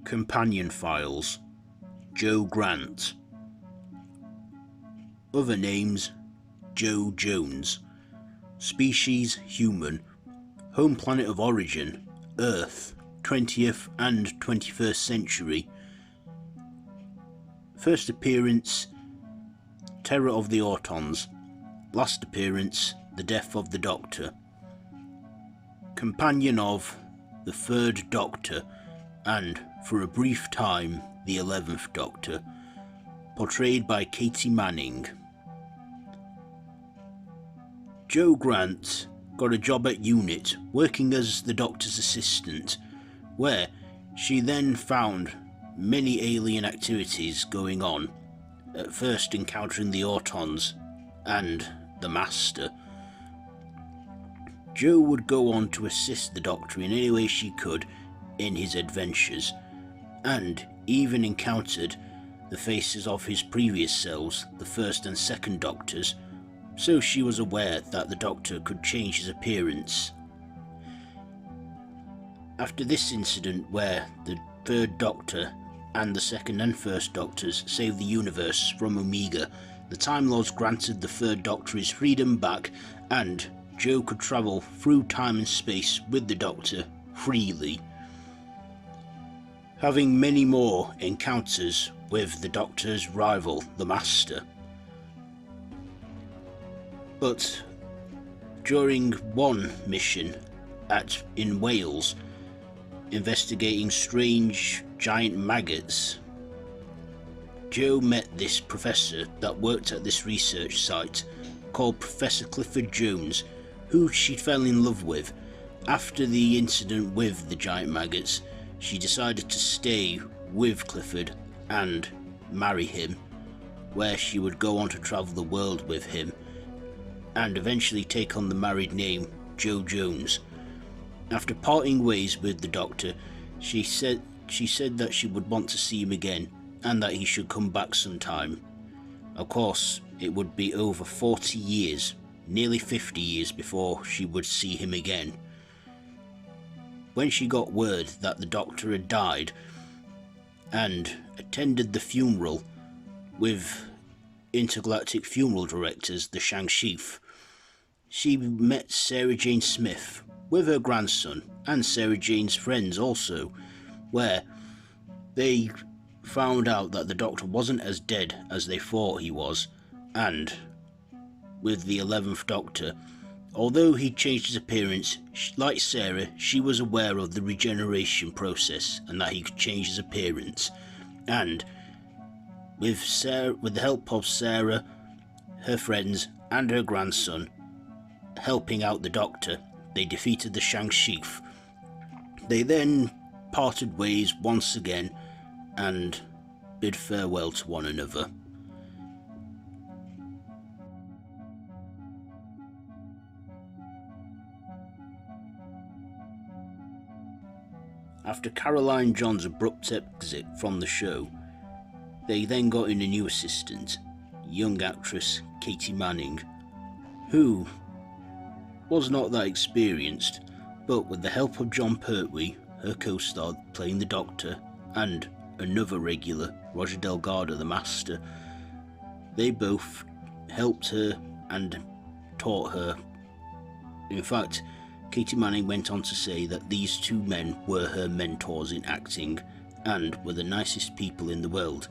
Companion Files, Joe Grant. Other names: Joe Jones. Species: human. Home planet of origin: Earth, 20th and 21st century. First appearance: Terror of the Autons. Last appearance: The Death of the Doctor. Companion of the 3rd Doctor and, for a brief time, the 11th Doctor. Portrayed by Katy Manning. Jo Grant got a job at UNIT, working as the Doctor's assistant, where she then found many alien activities going on, at first encountering the Autons and the Master. Jo would go on to assist the Doctor in any way she could in his adventures, and even encountered the faces of his previous selves, the 1st and 2nd Doctors, so she was aware that the Doctor could change his appearance. After this incident, where the 3rd Doctor and the 2nd and 1st Doctors saved the universe from Omega, the Time Lords granted the 3rd Doctor his freedom back, and Jo could travel through time and space with the Doctor freely, having many more encounters with the Doctor's rival, the Master. But during one mission in Wales, investigating strange giant maggots, Jo met this professor that worked at this research site called Professor Clifford Jones, who she fell in love with. After the incident with the giant maggots, she decided to stay with Clifford and marry him, where she would go on to travel the world with him and eventually take on the married name Jo Jones. After parting ways with the Doctor, she said that she would want to see him again and that he should come back sometime. Of course, it would be over 40 years, nearly 50 years, before she would see him again. When she got word that the Doctor had died and attended the funeral with Intergalactic Funeral Directors, the Shang-Chief, she met Sarah Jane Smith with her grandson and Sarah Jane's friends also, where they found out that the Doctor wasn't as dead as they thought he was, and with the 11th Doctor, although he changed his appearance, like Sarah, she was aware of the regeneration process and that he could change his appearance. And with the help of Sarah, her friends and her grandson helping out the Doctor, they defeated the Shang-Chief. They then parted ways once again and bid farewell to one another. After Caroline John's abrupt exit from the show, they then got in a new assistant, young actress Katy Manning, who was not that experienced, but with the help of Jon Pertwee, her co-star playing the Doctor, and another regular, Roger Delgado, the Master, they both helped her and taught her. In fact, Katy Manning went on to say that these two men were her mentors in acting and were the nicest people in the world.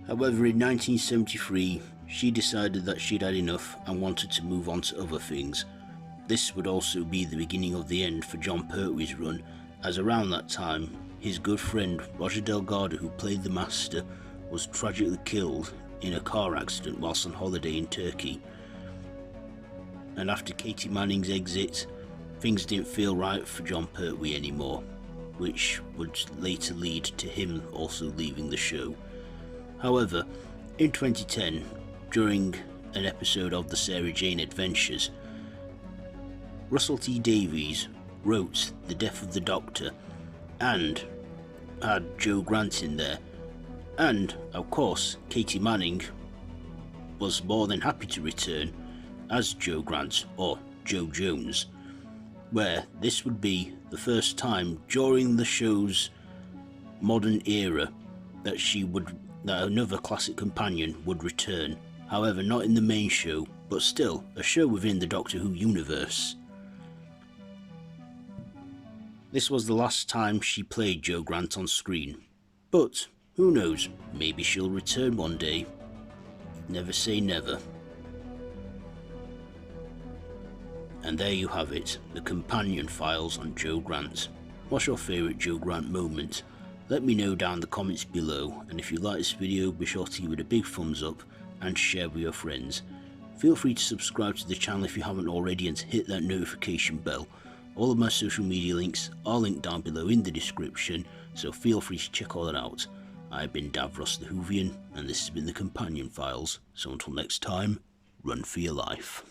However, in 1973, she decided that she'd had enough and wanted to move on to other things. This would also be the beginning of the end for Jon Pertwee's run, as around that time, his good friend Roger Delgado, who played the Master, was tragically killed in a car accident whilst on holiday in Turkey. And after Katy Manning's exit, things didn't feel right for Jon Pertwee anymore, which would later lead to him also leaving the show. However, in 2010, during an episode of the Sarah Jane Adventures, Russell T Davies wrote The Death of the Doctor and had Jo Grant in there, and of course Katy Manning was more than happy to return as Jo Grant, or Jo Jones. where this would be the first time during the show's modern era that another classic companion would return. However, not in the main show, but still a show within the Doctor Who universe. This was the last time she played Jo Grant on screen, but who knows, maybe she'll return one day. Never say never. And there you have it, the companion files on Jo Grant. What's your favourite Jo Grant moment? Let me know down in the comments below, and if you like this video, be sure to give it a big thumbs up and share with your friends. Feel free to subscribe to the channel if you haven't already and to hit that notification bell. All of my social media links are linked down below in the description, so feel free to check all that out. I've been Davros the Whovian, and this has been the Companion Files, so until next time, run for your life.